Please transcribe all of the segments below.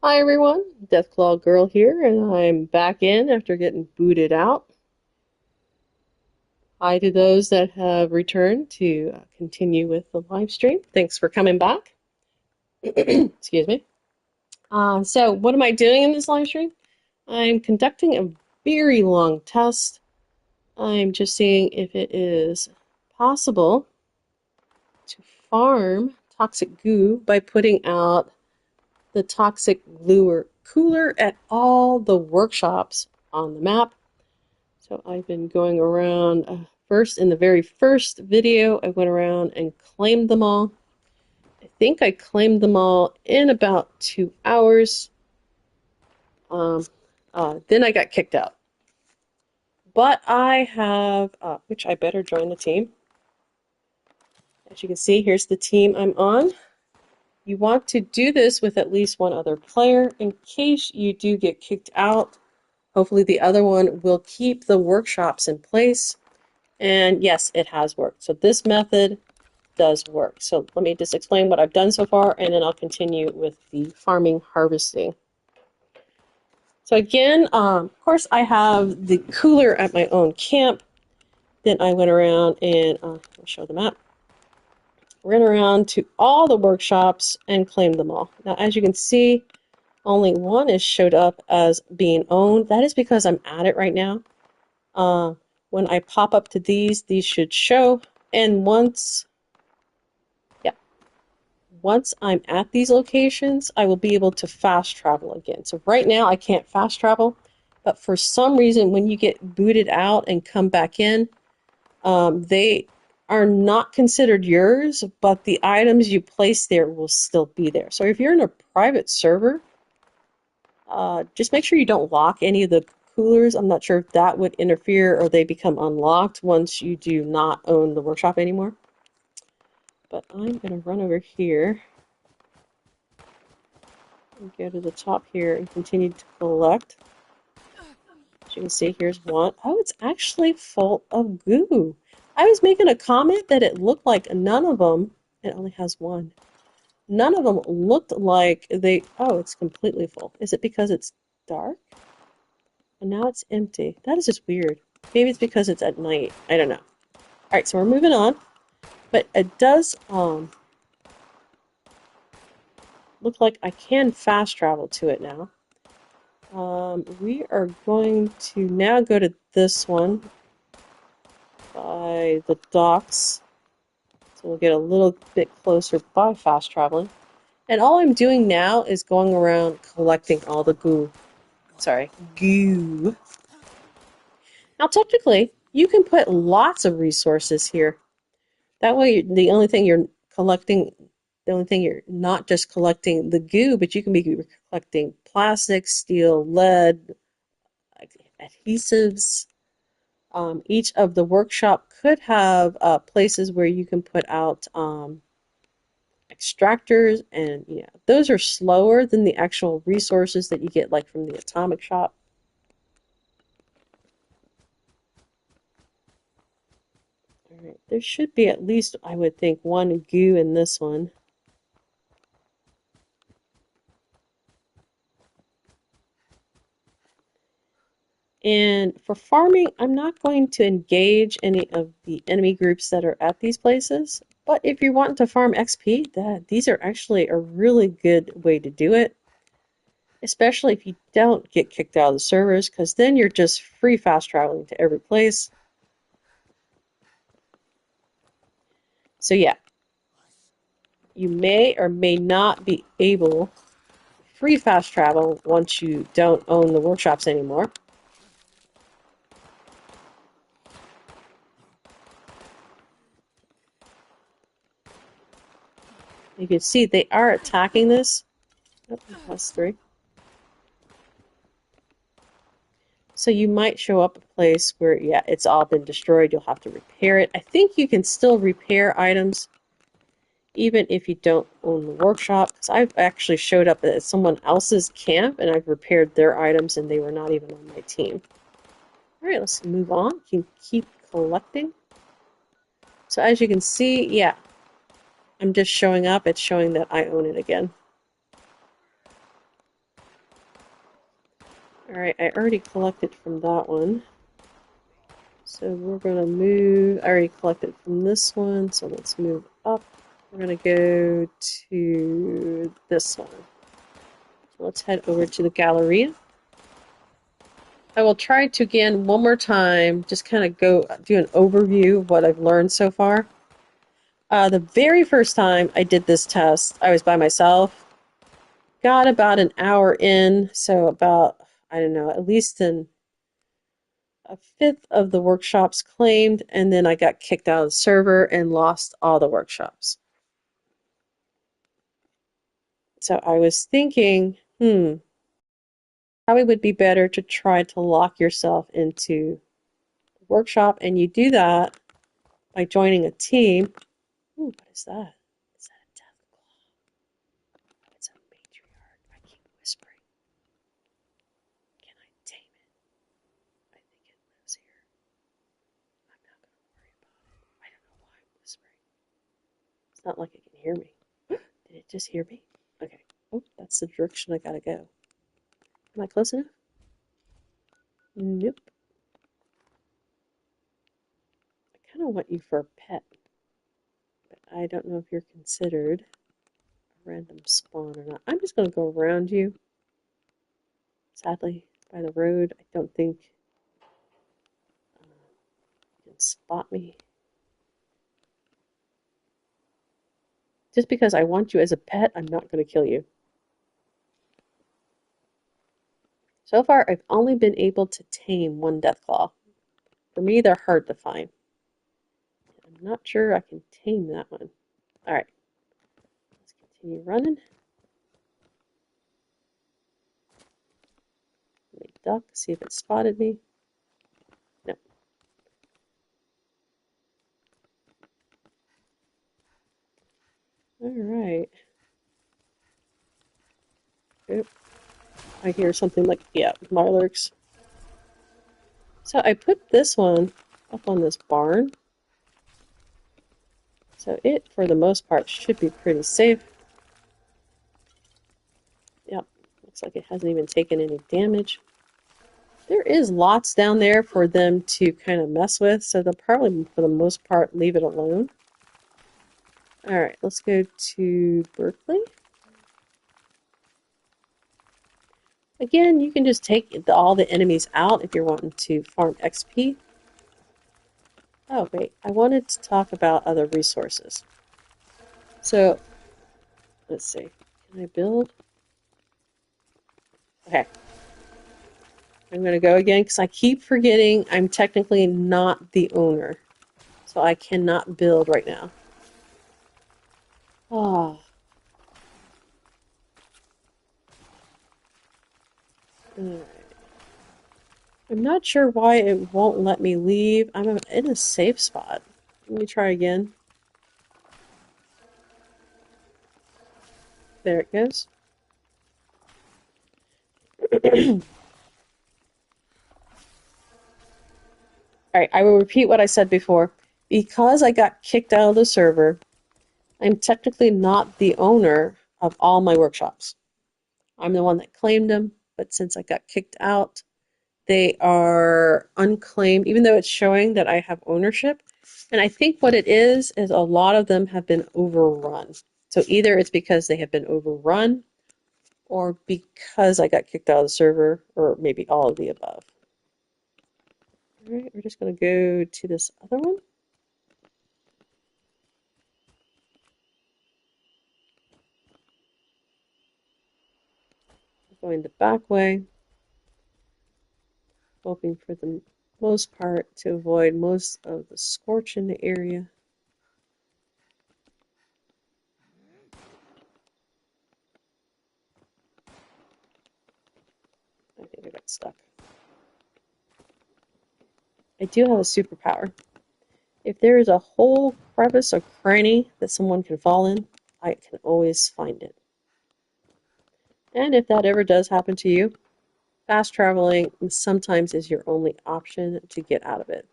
Hi everyone, Deathclaw Girl here, and I'm back in after getting booted out. Hi to those that have returned to continue with the live stream. Thanks for coming back. Excuse me. So what am I doing in this live stream? I'm conducting a very long test. I'm just seeing if it is possible to farm toxic goo by putting out the Toxic Glooer Cooler at all the workshops on the map. So I've been going around, first in the very first video, I went around and claimed them all. I think I claimed them all in about 2 hours. Then I got kicked out. But I have, which I better join the team. As you can see, here's the team I'm on. You want to do this with at least one other player in case you do get kicked out. Hopefully the other one will keep the workshops in place. And yes, it has worked. So this method does work. So let me just explain what I've done so far, and then I'll continue with the farming harvesting. So again, of course, I have the cooler at my own camp. Then I went around and I'll show the map. Ran around to all the workshops and claimed them all. Now, as you can see, only one is showed up as being owned. That is because I'm at it right now. When I pop up to these should show. And once I'm at these locations, I will be able to fast travel again. So right now I can't fast travel, but for some reason when you get booted out and come back in, they are not considered yours, but the items you place there will still be there. So if you're in a private server, just make sure you don't lock any of the coolers. I'm not sure if that would interfere or they become unlocked once you do not own the workshop anymore. But I'm going to run over here and go to the top here and continue to collect. As you can see, here's one. Oh, it's actually full of goo. I was making a comment that it looked like none of them, it only has one. None of them looked like they, oh, it's completely full. Is it because it's dark? And now it's empty. That is just weird. Maybe it's because it's at night. I don't know. All right, so we're moving on. But it does look like I can fast travel to it now. We are going to now go to this one by the docks. So we'll get a little bit closer by fast traveling. And all I'm doing now is going around collecting all the goo. Sorry, goo. Now technically, you can put lots of resources here. That way, the only thing you're collecting, the only thing you're not just collecting the goo, but you can be collecting plastic, steel, lead, adhesives. Each of the workshop could have places where you can put out extractors, and those are slower than the actual resources that you get like from the atomic shop. All right, there should be at least, I would think, one goo in this one. And for farming, I'm not going to engage any of the enemy groups that are at these places. But if you want to farm XP, these are actually a really good way to do it. Especially if you don't get kicked out of the servers, because then you're just free fast traveling to every place. So yeah, you may or may not be able to free fast travel once you don't own the workshops anymore. You can see they are attacking this. Oh, +3. So you might show up a place where, yeah, it's all been destroyed. You'll have to repair it. I think you can still repair items even if you don't own the workshop. Because I've actually showed up at someone else's camp and I've repaired their items and they were not even on my team. All right, let's move on. You can keep collecting. So as you can see, yeah, I'm just showing up. It's showing that I own it again. Alright, I already collected from that one. So we're going to move. I already collected from this one, so let's move up. We're going to go to this one. So let's head over to the Galleria. I will try to again one more time, just kind of go do an overview of what I've learned so far. The very first time I did this test, I was by myself. Got about an hour in, so about, I don't know, at least a fifth of the workshops claimed, and then I got kicked out of the server and lost all the workshops. So I was thinking, probably would be better to try to lock yourself into the workshop, and you do that by joining a team. Ooh, what is that? Is that a death claw? It's a matriarch. I keep whispering. Can I tame it? I think it lives here. I'm not going to worry about it. I don't know why I'm whispering. It's not like it can hear me. Did it just hear me? Okay. Oh, that's the direction I gotta go. Am I close enough? Nope. I kind of want you for a pet, but I don't know if you're considered a random spawn or not. I'm just going to go around you. Sadly, by the road, I don't think you can spot me. Just because I want you as a pet, I'm not going to kill you. So far, I've only been able to tame one Deathclaw. For me, they're hard to find. I'm not sure I can tame that one. Alright, let's continue running. Let me duck, see if it spotted me. No. Alright. Oop. I hear something like, yeah, Marlurks. So I put this one up on this barn. So it, for the most part, should be pretty safe. Yep, looks like it hasn't even taken any damage. There is lots down there for them to kind of mess with, so they'll probably, for the most part, leave it alone. Alright, let's go to Berkeley. Again, you can just take all the enemies out if you're wanting to farm XP. Oh, wait, I wanted to talk about other resources. So, let's see. Can I build? Okay. I'm going to go again because I keep forgetting I'm technically not the owner. So I cannot build right now. Oh. Alright. I'm not sure why it won't let me leave. I'm in a safe spot. Let me try again. There it goes. Alright, I will repeat what I said before. Because I got kicked out of the server, I'm technically not the owner of all my workshops. I'm the one that claimed them, but since I got kicked out, they are unclaimed, even though it's showing that I have ownership. And I think what it is a lot of them have been overrun. So either it's because they have been overrun, or because I got kicked out of the server, or maybe all of the above. All right, we're just going to go to this other one. Going the back way, hoping for the most part to avoid most of the scorch in the area. I think I got stuck. I do have a superpower. If there is a whole crevice or cranny that someone can fall in, I can always find it. And if that ever does happen to you, fast traveling sometimes is your only option to get out of it.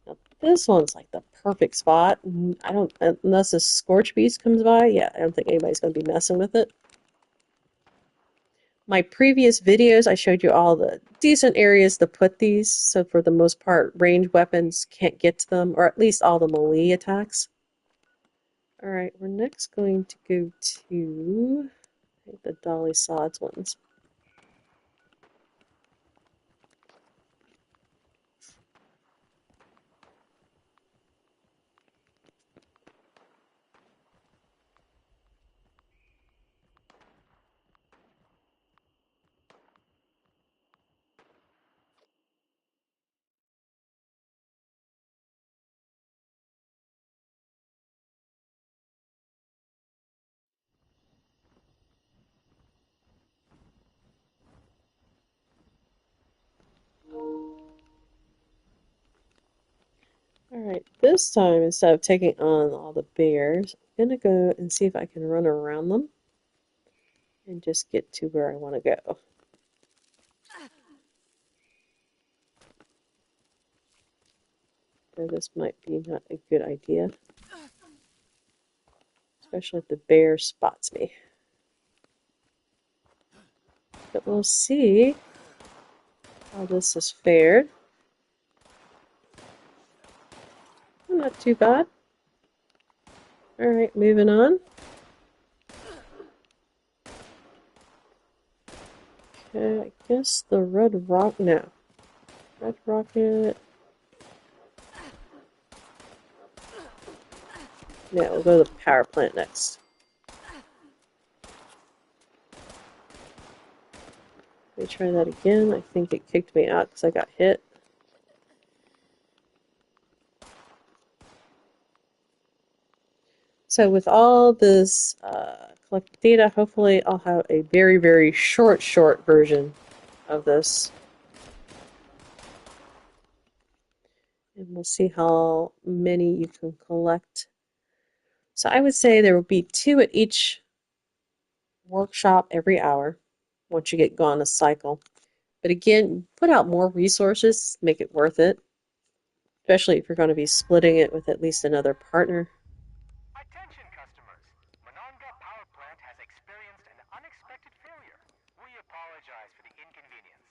Now, this one's like the perfect spot. I don't, unless a scorch beast comes by, yeah, I don't think anybody's going to be messing with it. My previous videos, I showed you all the decent areas to put these, so for the most part, ranged weapons can't get to them, or at least all the melee attacks. Alright, we're next going to go to the Dolly Sods ones. Alright, this time, instead of taking on all the bears, I'm going to go and see if I can run around them and just get to where I want to go. So this might be not a good idea, especially if the bear spots me. But we'll see how this is fared. Not too bad. Alright, moving on. Okay, I guess the red rock, no. Red rocket. Yeah, we'll go to the power plant next. Let me try that again. I think it kicked me out because I got hit. So with all this collected data, hopefully I'll have a very, very short version of this. And we'll see how many you can collect. So I would say there will be 2 at each workshop every hour once you get gone a cycle. But again, put out more resources to make it worth it, especially if you're going to be splitting it with at least another partner. Attention customers! Monongah Power Plant has experienced an unexpected failure. We apologize for the inconvenience.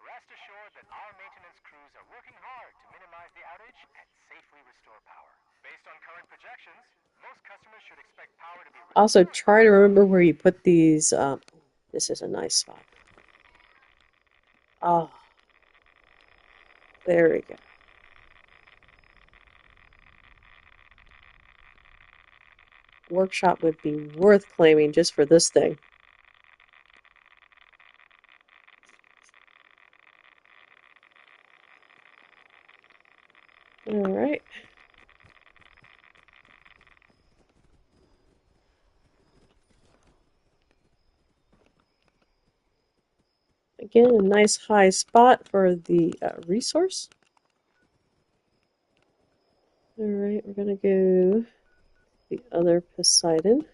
Rest assured that our maintenance crews are working hard to minimize the outage and safely restore power. Based on current projections, most customers should expect power to be restored. Also, try to remember where you put these. This is a nice spot. Oh, there we go. Workshop would be worth claiming just for this thing. Alright. Again, a nice high spot for the resource. Alright, we're going to go the other Poseidon.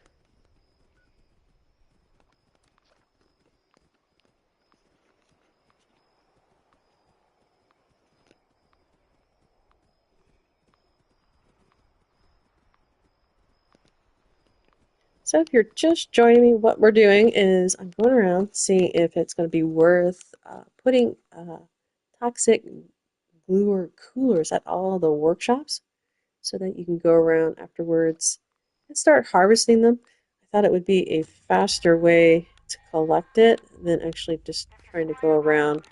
So if you're just joining me, what we're doing is I'm going around seeing if it's going to be worth putting Toxic Glooer Coolers at all the workshops so that you can go around afterwards and start harvesting them. I thought it would be a faster way to collect it than actually just trying to go around,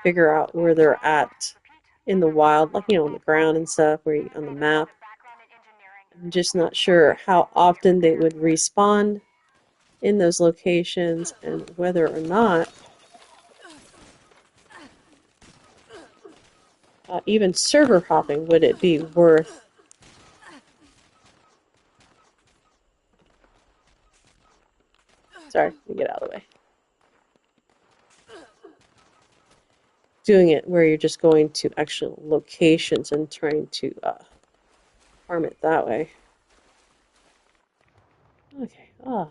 figure out where they're at in the wild, like, on the ground and stuff, on the map. I'm just not sure how often they would respawn in those locations and whether or not even server hopping would it be worth sorry, let me get out of the way. Doing it where you're just going to actual locations and trying to farm it that way. Okay, a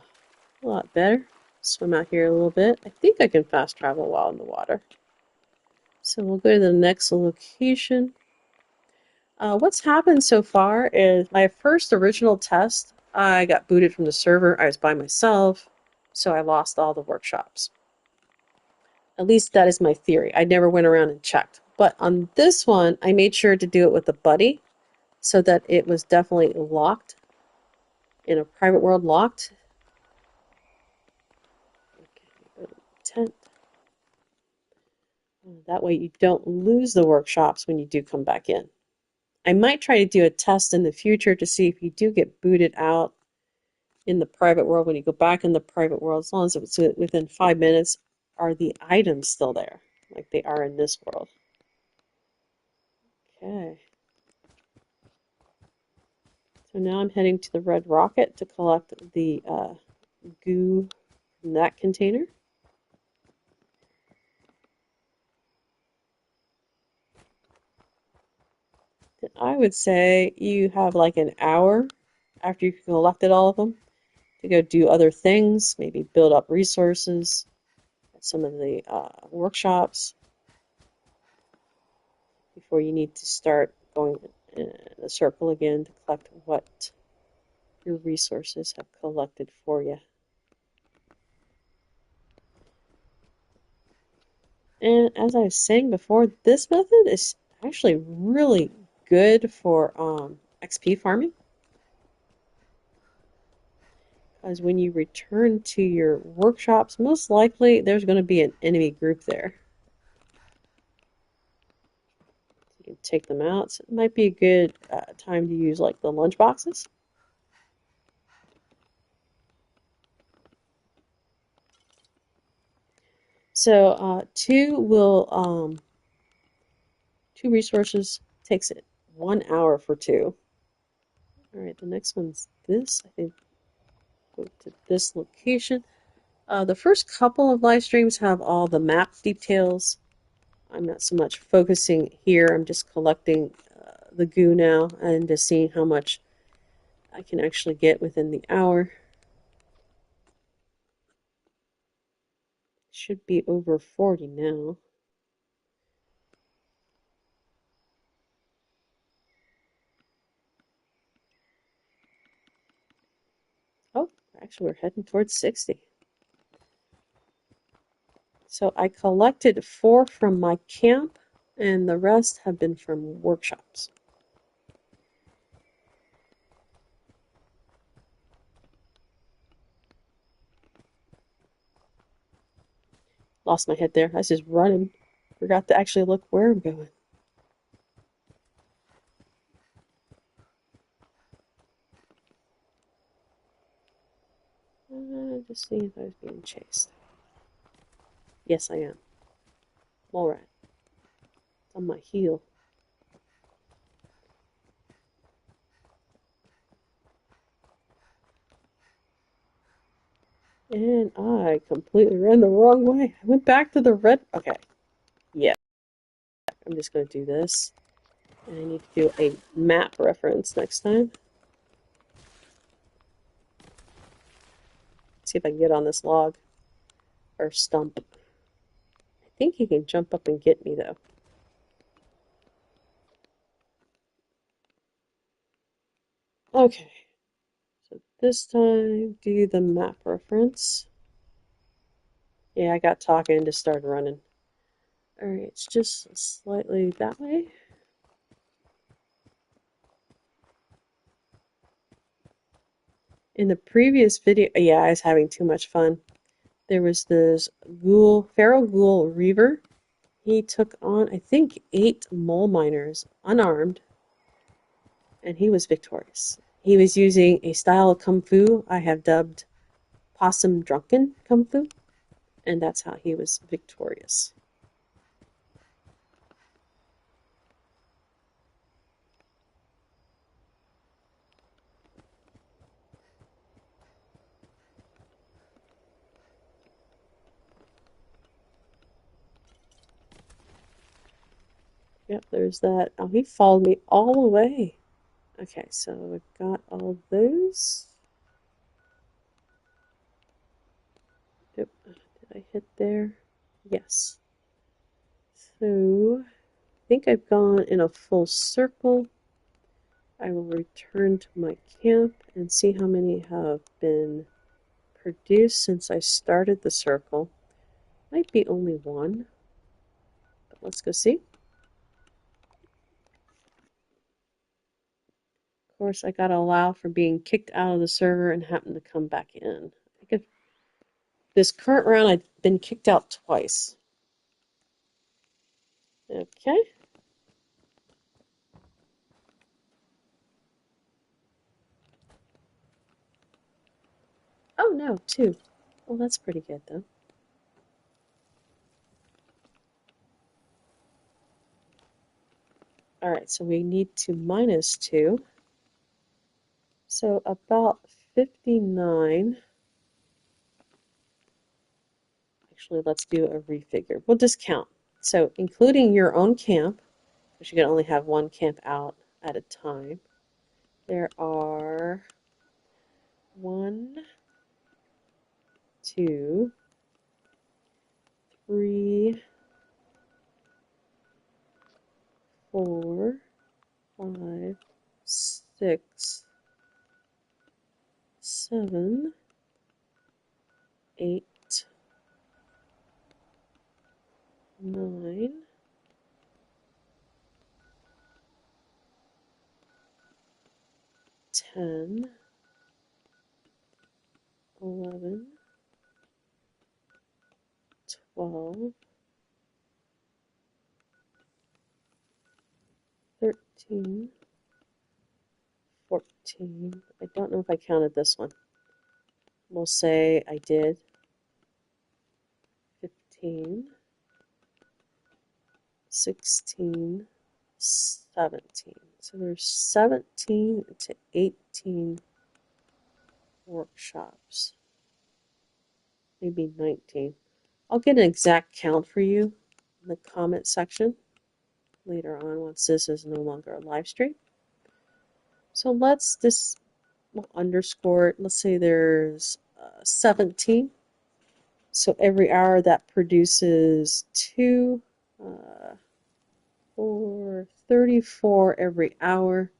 lot better. Swim out here a little bit. I think I can fast travel while in the water. So we'll go to the next location. What's happened so far is my first original test, I got booted from the server. I was by myself, so I lost all the workshops. At least that is my theory. I never went around and checked. But on this one, I made sure to do it with a buddy so that it was definitely locked, in a private world locked. Okay, go to tent. That way you don't lose the workshops when you do come back in. I might try to do a test in the future to see if you do get booted out in the private world when you go back in the private world, as long as it's within 5 minutes, are the items still there like they are in this world? Okay. So now I'm heading to the red rocket to collect the goo from that container. I would say you have like an hour after you've collected all of them to go do other things, maybe build up resources at some of the workshops before you need to start going in a circle again to collect what your resources have collected for you. And as I was saying before, this method is actually really good for XP farming. Because when you return to your workshops, most likely there's going to be an enemy group there. You can take them out. So it might be a good time to use like the lunch boxes. So two resources takes it 1 hour for two. All right, the next one's this. I think go to this location. The first couple of live streams have all the map details. I'm not so much focusing here. I'm just collecting the goo now and just seeing how much I can actually get within the hour. Should be over 40 now. Oh, actually we're heading towards 60. So I collected 4 from my camp and the rest have been from workshops. Lost my head there. I was just running. Forgot to actually look where I'm going. Just seeing if I was being chased. Yes, I am. Alright. It's on my heel. And I completely ran the wrong way. I went back to the red. Okay. Yeah. I'm just going to do this. And I need to do a map reference next time. See if I can get on this log. Or stump. I think he can jump up and get me, though. Okay. So this time, do the map reference. Yeah, I got talking and just started running. Alright, it's just slightly that way. In the previous video, yeah, I was having too much fun. There was this feral ghoul reaver. He took on, I think, 8 mole miners, unarmed, and he was victorious. He was using a style of kung fu I have dubbed possum drunken kung fu, and that's how he was victorious. Yep, there's that. Oh, he followed me all the way. Okay, so we've got all those. Yep, did I hit there? Yes. So, I think I've gone in a full circle. I will return to my camp and see how many have been produced since I started the circle. Might be only one, but let's go see. Of course, I gotta allow for being kicked out of the server and happen to come back in. I think this current round I've been kicked out twice. Okay. Oh no, two. Well, that's pretty good though. All right, so we need to minus 2. So about 59. Actually, let's do a refigure. We'll just count. So including your own camp, because you can only have one camp out at a time, there are 1, 2, 3, 4, 5, 6, 7, 8, 9, 10, 11, 12, 13, 14. I don't know if I counted this one. We'll say I did. 15, 16, 17. So there's 17 to 18 workshops. Maybe 19. I'll get an exact count for you in the comment section later on once this is no longer a live stream. So we'll underscore it. Let's say there's 17. So every hour that produces 2, 4, 34 every hour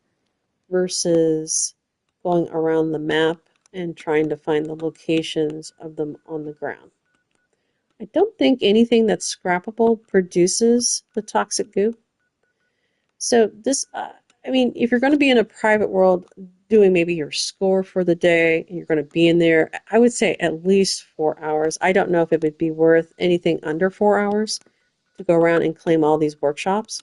versus going around the map and trying to find the locations of them on the ground. I don't think anything that's scrappable produces the toxic goo. So this, I mean, if you're going to be in a private world doing maybe your score for the day, and you're going to be in there, I would say at least 4 hours. I don't know if it would be worth anything under 4 hours to go around and claim all these workshops.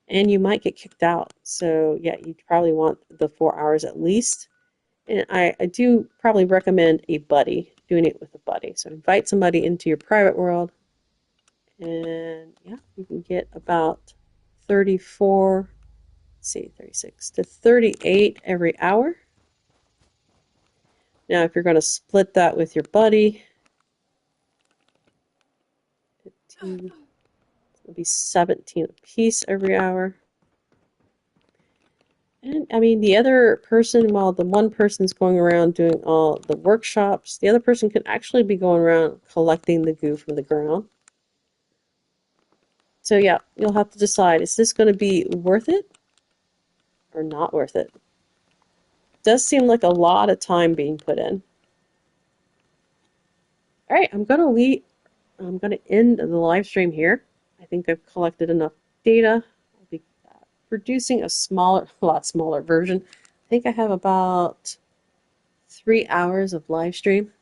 And you might get kicked out. So yeah, you probably want the 4 hours at least. And I do probably recommend a buddy, doing it with a buddy. So invite somebody into your private world, and yeah, you can get about 34, let's see, 36 to 38 every hour. Now, if you're going to split that with your buddy, 15, it'll be 17 apiece every hour. And I mean, the other person, while the one person's going around doing all the workshops, the other person can actually be going around collecting the goo from the ground. So yeah, you'll have to decide, is this going to be worth it or not worth it? It does seem like a lot of time being put in. All right, I'm going to end the live stream here. I think I've collected enough data. I'll be producing a lot smaller version. I think I have about 3 hours of live stream.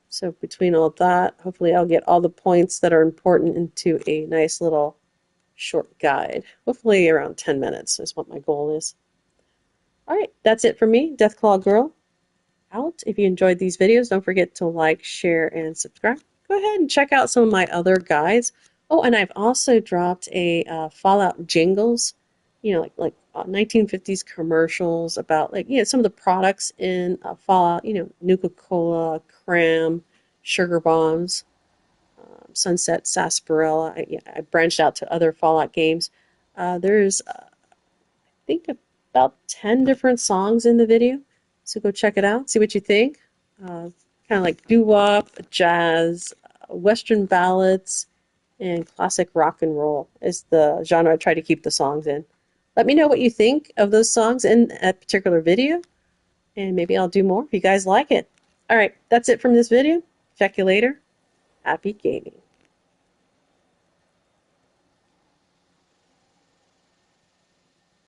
So between all that, hopefully I'll get all the points that are important into a nice little short guide. Hopefully around 10 minutes is what my goal is. All right, that's it for me, Deathclaw Girl. Out. If you enjoyed these videos, don't forget to like, share, and subscribe. Go ahead and check out some of my other guides. Oh, and I've also dropped a Fallout jingles, like 1950s commercials about some of the products in Fallout. Nuka-Cola, Cram, Sugar Bombs, Sunset Sarsaparilla. I branched out to other Fallout games. There's I think about 10 different songs in the video. So go check it out, see what you think. Kind of like doo-wop, jazz, western ballads, and classic rock and roll is the genre I try to keep the songs in. Let me know what you think of those songs in a particular video, and maybe I'll do more if you guys like it. All right, that's it from this video. Check you later. Happy gaming.